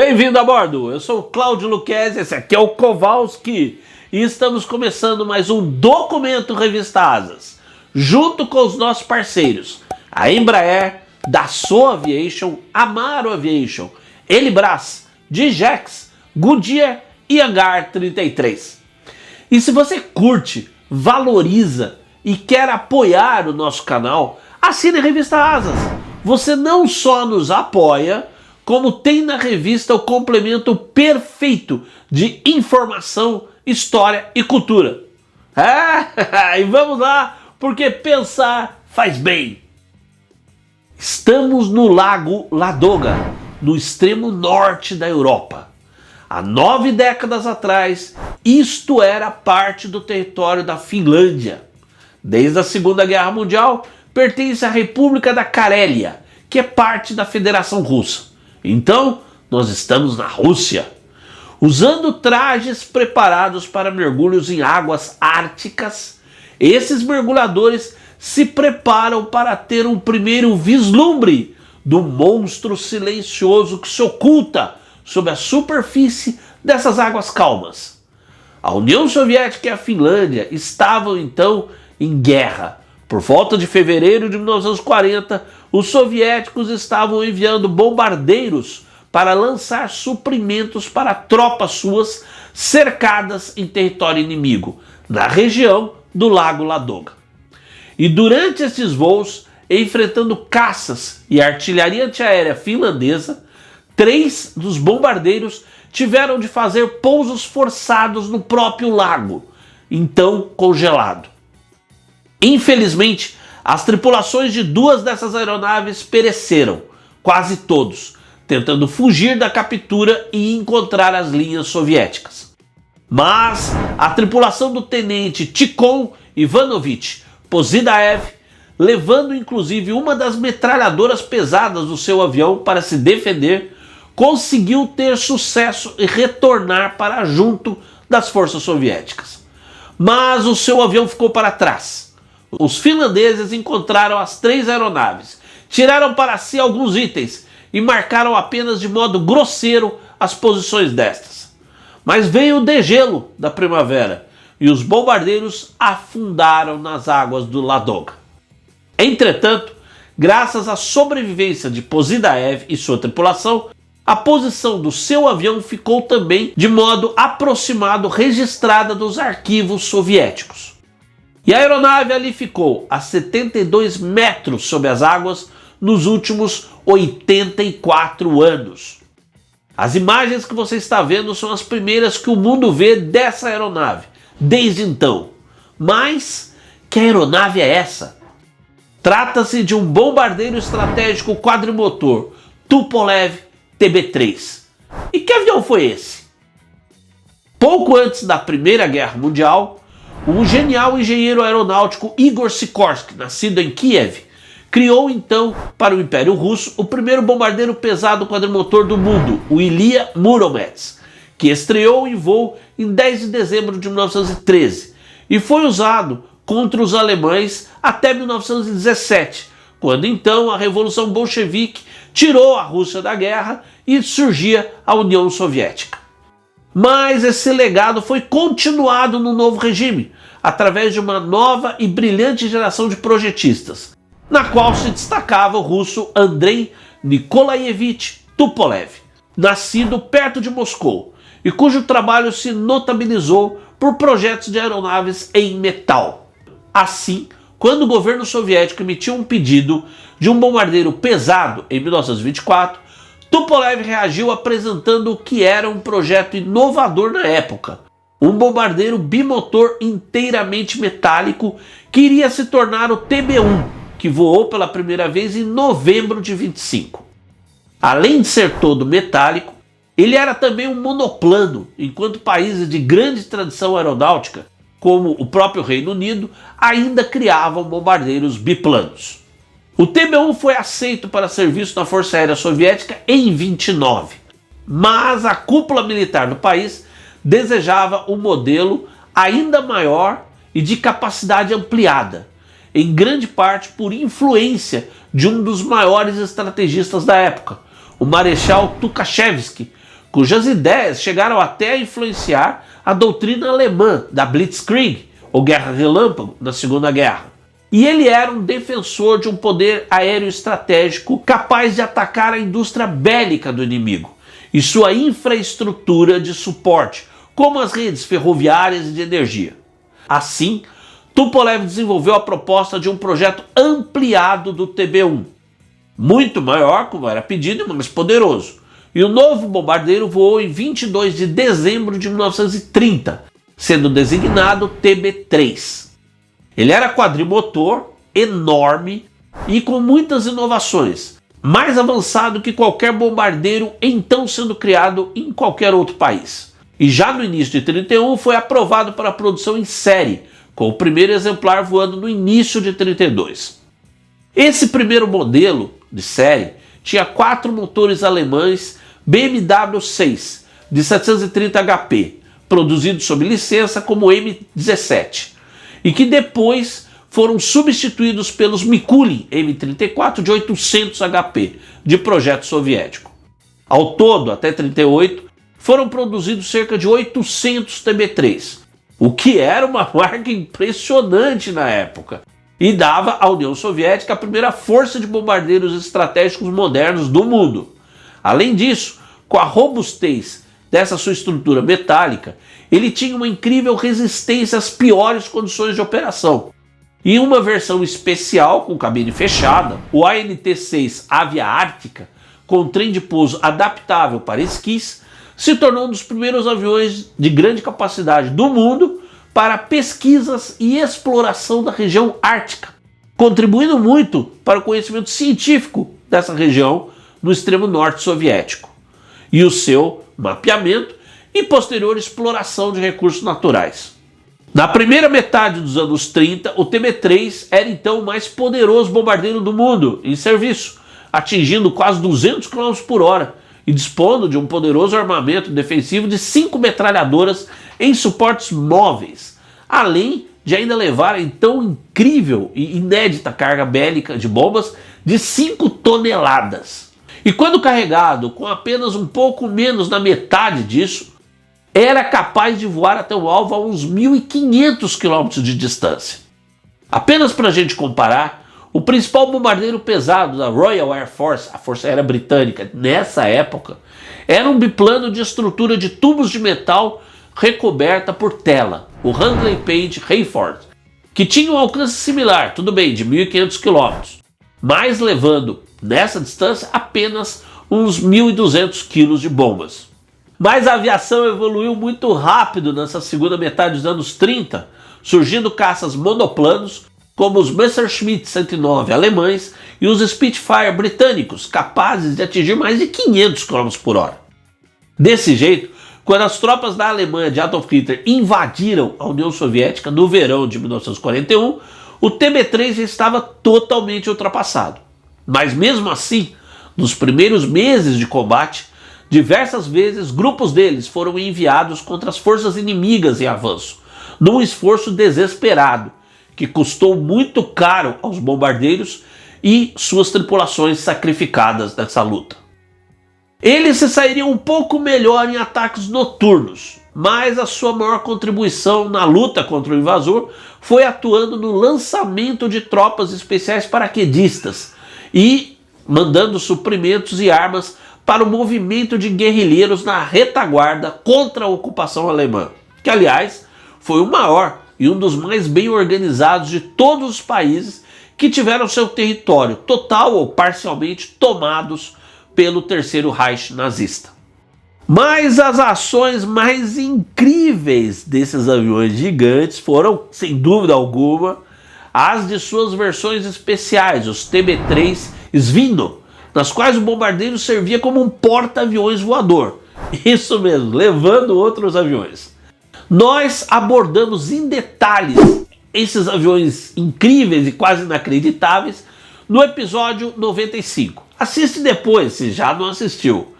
Bem-vindo a bordo, eu sou o Cláudio Luquezzi, esse aqui é o Kowalski e estamos começando mais um Documento Revista Asas, junto com os nossos parceiros, a Embraer, Dassault Aviation, Amaro Aviation, Elibras, Digex, Goodyear e Hangar 33. E se você curte, valoriza e quer apoiar o nosso canal, assine a Revista Asas. Você não só nos apoia, como tem na revista o complemento perfeito de informação, história e cultura. E vamos lá, porque pensar faz bem. Estamos no Lago Ladoga, no extremo norte da Europa. Há 9 décadas atrás, isto era parte do território da Finlândia. Desde a Segunda Guerra Mundial, pertence à República da Carélia, que é parte da Federação Russa. Então, nós estamos na Rússia, usando trajes preparados para mergulhos em águas árticas. Esses mergulhadores se preparam para ter um primeiro vislumbre do monstro silencioso que se oculta sob a superfície dessas águas calmas. A União Soviética e a Finlândia estavam então em guerra. Por volta de fevereiro de 1940, os soviéticos estavam enviando bombardeiros para lançar suprimentos para tropas suas cercadas em território inimigo, na região do Lago Ladoga. E durante esses voos, enfrentando caças e artilharia antiaérea finlandesa, 3 dos bombardeiros tiveram de fazer pousos forçados no próprio lago, então congelado. Infelizmente, as tripulações de 2 dessas aeronaves pereceram, quase todos, tentando fugir da captura e encontrar as linhas soviéticas. Mas a tripulação do tenente Tikhon Ivanovich Pozidaev, levando inclusive uma das metralhadoras pesadas do seu avião para se defender, conseguiu ter sucesso e retornar para junto das forças soviéticas. Mas o seu avião ficou para trás. Os finlandeses encontraram as 3 aeronaves, tiraram para si alguns itens e marcaram apenas de modo grosseiro as posições destas. Mas veio o degelo da primavera e os bombardeiros afundaram nas águas do Ladoga. Entretanto, graças à sobrevivência de Pozidaev e sua tripulação, a posição do seu avião ficou também de modo aproximado registrada nos arquivos soviéticos. E a aeronave ali ficou a 72 metros sob as águas nos últimos 84 anos. As imagens que você está vendo são as primeiras que o mundo vê dessa aeronave, desde então. Mas que aeronave é essa? Trata-se de um bombardeiro estratégico quadrimotor Tupolev TB3. E que avião foi esse? Pouco antes da Primeira Guerra Mundial, o genial engenheiro aeronáutico Igor Sikorsky, nascido em Kiev, criou então para o Império Russo o primeiro bombardeiro pesado quadrimotor do mundo, o Ilya Muromets, que estreou em voo em 10 de dezembro de 1913 e foi usado contra os alemães até 1917, quando então a Revolução Bolchevique tirou a Rússia da guerra e surgia a União Soviética. Mas esse legado foi continuado no novo regime, através de uma nova e brilhante geração de projetistas, na qual se destacava o russo Andrei Nikolaevich Tupolev, nascido perto de Moscou, e cujo trabalho se notabilizou por projetos de aeronaves em metal. Assim, quando o governo soviético emitiu um pedido de um bombardeiro pesado em 1924, Tupolev reagiu apresentando o que era um projeto inovador na época, um bombardeiro bimotor inteiramente metálico que iria se tornar o TB1, que voou pela primeira vez em novembro de 25. Além de ser todo metálico, ele era também um monoplano, enquanto países de grande tradição aeronáutica, como o próprio Reino Unido, ainda criavam bombardeiros biplanos. O TB1 foi aceito para serviço na Força Aérea Soviética em 29, mas a cúpula militar do país desejava um modelo ainda maior e de capacidade ampliada, em grande parte por influência de um dos maiores estrategistas da época, o Marechal Tukhachevsky, cujas ideias chegaram até a influenciar a doutrina alemã da Blitzkrieg, ou Guerra Relâmpago, na Segunda Guerra. E ele era um defensor de um poder aéreo estratégico capaz de atacar a indústria bélica do inimigo e sua infraestrutura de suporte, como as redes ferroviárias e de energia. Assim, Tupolev desenvolveu a proposta de um projeto ampliado do TB-1, muito maior, como era pedido, e mais poderoso. E o novo bombardeiro voou em 22 de dezembro de 1930, sendo designado TB-3. Ele era quadrimotor, enorme e com muitas inovações, mais avançado que qualquer bombardeiro então sendo criado em qualquer outro país. E já no início de 31 foi aprovado para produção em série, com o primeiro exemplar voando no início de 32. Esse primeiro modelo de série tinha 4 motores alemães BMW 6 de 730 HP, produzidos sob licença como M17, e que depois foram substituídos pelos Mikulin M34 de 800 HP, de projeto soviético. Ao todo, até 38, foram produzidos cerca de 800 TB3, o que era uma marca impressionante na época, e dava à União Soviética a primeira força de bombardeiros estratégicos modernos do mundo. Além disso, com a robustez dessa sua estrutura metálica, ele tinha uma incrível resistência às piores condições de operação. Em uma versão especial com cabine fechada, o ANT-6 Avia Ártica, com trem de pouso adaptável para esquis, se tornou um dos primeiros aviões de grande capacidade do mundo para pesquisas e exploração da região ártica, contribuindo muito para o conhecimento científico dessa região no extremo norte soviético e o seu mapeamento e posterior exploração de recursos naturais. Na primeira metade dos anos 30, o TB-3 era então o mais poderoso bombardeiro do mundo em serviço, atingindo quase 200 km por hora e dispondo de um poderoso armamento defensivo de 5 metralhadoras em suportes móveis, além de ainda levar a então incrível e inédita carga bélica de bombas de 5 toneladas. E quando carregado com apenas um pouco menos da metade disso, era capaz de voar até o alvo a uns 1.500 km de distância. Apenas para a gente comparar, o principal bombardeiro pesado da Royal Air Force, a Força Aérea Britânica, nessa época, era um biplano de estrutura de tubos de metal recoberta por tela, o Handley Page Hayford, que tinha um alcance similar, tudo bem, de 1.500 km, mas levando nessa distância apenas uns 1.200 kg de bombas. Mas a aviação evoluiu muito rápido nessa segunda metade dos anos 30, surgindo caças monoplanos como os Messerschmitt 109 alemães e os Spitfire britânicos, capazes de atingir mais de 500 km por hora. Desse jeito, quando as tropas da Alemanha de Adolf Hitler invadiram a União Soviética no verão de 1941, o TB-3 já estava totalmente ultrapassado. Mas mesmo assim, nos primeiros meses de combate, diversas vezes grupos deles foram enviados contra as forças inimigas em avanço, num esforço desesperado, que custou muito caro aos bombardeiros e suas tripulações sacrificadas nessa luta. Eles se sairiam um pouco melhor em ataques noturnos, mas a sua maior contribuição na luta contra o invasor foi atuando no lançamento de tropas especiais paraquedistas e mandando suprimentos e armas para o movimento de guerrilheiros na retaguarda contra a ocupação alemã, que aliás foi o maior e um dos mais bem organizados de todos os países que tiveram seu território total ou parcialmente tomados pelo Terceiro Reich nazista. Mas as ações mais incríveis desses aviões gigantes foram, sem dúvida alguma, as de suas versões especiais, os TB-3 Svino, nas quais o bombardeiro servia como um porta-aviões voador. Isso mesmo, levando outros aviões. Nós abordamos em detalhes esses aviões incríveis e quase inacreditáveis no episódio 95. Assiste depois, se já não assistiu.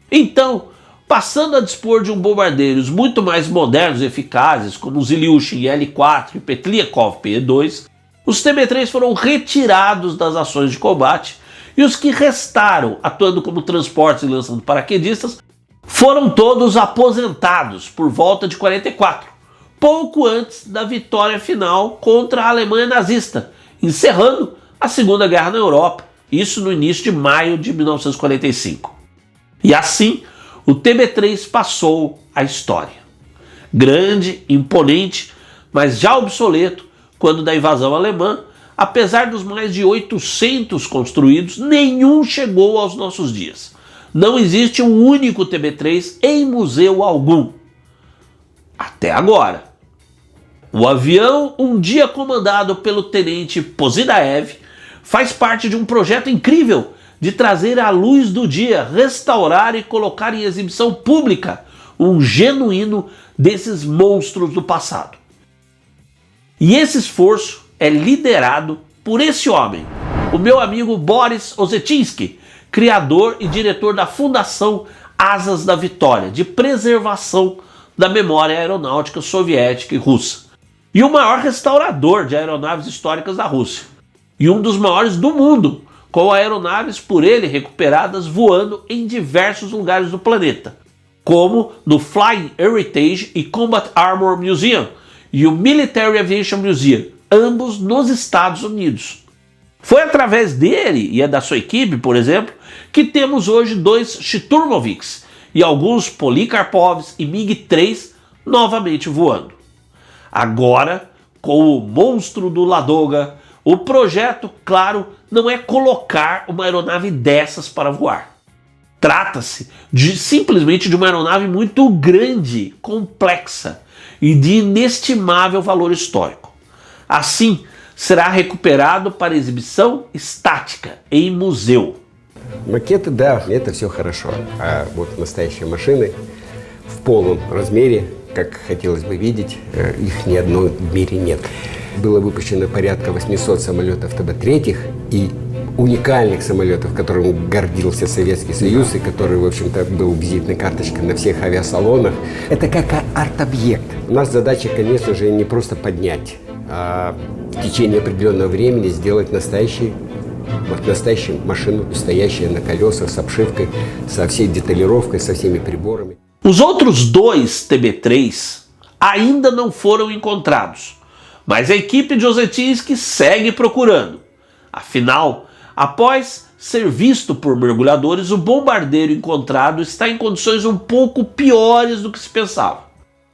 Então, passando a dispor de um bombardeiros muito mais modernos e eficazes, como os Ilyushin L-4 e Petliakov PE-2, os TB-3 foram retirados das ações de combate e os que restaram, atuando como transportes e lançando paraquedistas, foram todos aposentados por volta de 44, pouco antes da vitória final contra a Alemanha nazista, encerrando a Segunda Guerra na Europa, isso no início de maio de 1945. E assim, o TB3 passou à história. Grande, imponente, mas já obsoleto quando da invasão alemã, apesar dos mais de 800 construídos, nenhum chegou aos nossos dias. Não existe um único TB3 em museu algum. Até agora. O avião, um dia comandado pelo tenente Pozidaev, faz parte de um projeto incrível de trazer à luz do dia, restaurar e colocar em exibição pública um genuíno desses monstros do passado. E esse esforço é liderado por esse homem, o meu amigo Boris Ossetinsky, criador e diretor da Fundação Asas da Vitória, de preservação da memória aeronáutica soviética e russa, e o maior restaurador de aeronaves históricas da Rússia, e um dos maiores do mundo, com aeronaves por ele recuperadas voando em diversos lugares do planeta, como no Flying Heritage e Combat Armor Museum e o Military Aviation Museum, ambos nos Estados Unidos. Foi através dele e da sua equipe, por exemplo, que temos hoje 2 Shturmovix e alguns Polikarpovs e MiG-3 novamente voando. Agora, com o monstro do Ladoga, o projeto, claro, não é colocar uma aeronave dessas para voar. Trata-se simplesmente de uma aeronave muito grande, complexa e de inestimável valor histórico. Assim, será recuperado para exibição estática em museu. Макеты, да, это все хорошо. А вот настоящие машины в полном размере, как хотелось бы видеть, их ни одной в мире нет. Было выпущено порядка 800 самолетов ТБ-3 и уникальных самолетов, которым гордился Советский Союз и который, в общем-то, был визитной карточкой на всех авиасалонах. Это как арт-объект. У нас задача, конечно же, не просто поднять, а в течение определенного времени сделать настоящую машину, стоящую на колесах, с обшивкой, со всей деталировкой, со всеми приборами. Os outros 2 TB3 ainda não foram encontrados, mas a equipe de Ossetinsky segue procurando. Afinal, após ser visto por mergulhadores, o bombardeiro encontrado está em condições um pouco piores do que se pensava.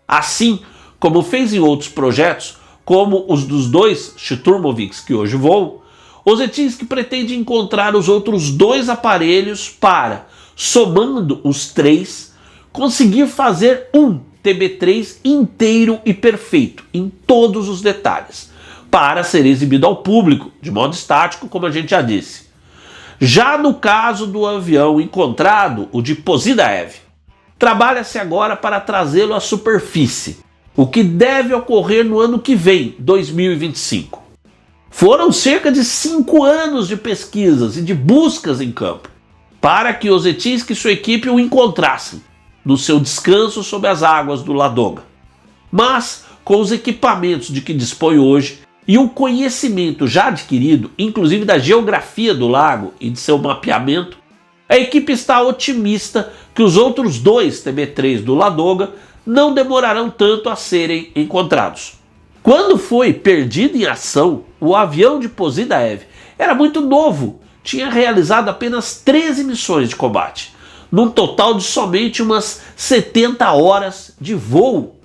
Assim, como fez em outros projetos, como os dos 2 Shturmovix que hoje voam, Ossetinsky pretende encontrar os outros 2 aparelhos para, somando os 3, conseguir fazer um TB3 inteiro e perfeito, em todos os detalhes, para ser exibido ao público, de modo estático, como a gente já disse. Já no caso do avião encontrado, o de Pozidaev, trabalha-se agora para trazê-lo à superfície, o que deve ocorrer no ano que vem, 2025. Foram cerca de 5 anos de pesquisas e de buscas em campo, para que Ossetinsky e sua equipe o encontrassem, no seu descanso sob as águas do Ladoga. Mas, com os equipamentos de que dispõe hoje e o conhecimento já adquirido, inclusive da geografia do lago e de seu mapeamento, a equipe está otimista que os outros 2 TB3 do Ladoga não demorarão tanto a serem encontrados. Quando foi perdido em ação, o avião de Pozidaev era muito novo, tinha realizado apenas 13 missões de combate, num total de somente umas 70 horas de voo.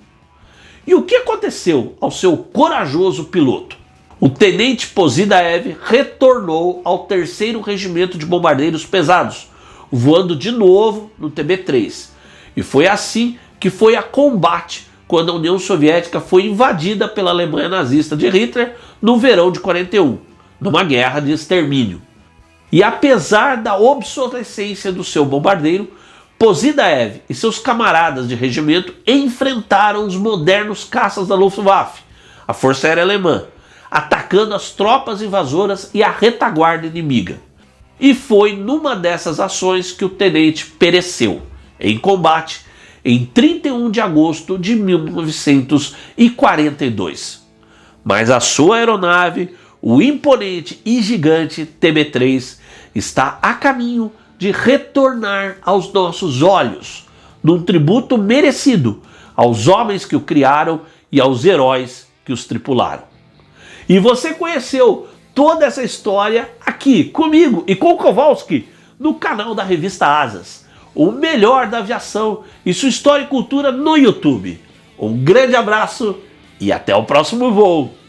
E o que aconteceu ao seu corajoso piloto? O tenente Pozidaev retornou ao 3º Regimento de Bombardeiros Pesados, voando de novo no TB3. E foi assim que foi a combate quando a União Soviética foi invadida pela Alemanha nazista de Hitler no verão de 41, numa guerra de extermínio. E apesar da obsolescência do seu bombardeiro, Pozidaev e seus camaradas de regimento enfrentaram os modernos caças da Luftwaffe, a Força Aérea Alemã, atacando as tropas invasoras e a retaguarda inimiga. E foi numa dessas ações que o tenente pereceu, em combate, em 31 de agosto de 1942. Mas a sua aeronave, o imponente e gigante TB3, está a caminho de retornar aos nossos olhos, num tributo merecido aos homens que o criaram e aos heróis que os tripularam. E você conheceu toda essa história aqui comigo e com o Kowalski no canal da Revista Asas, o melhor da aviação e sua história e cultura no YouTube. Um grande abraço e até o próximo voo!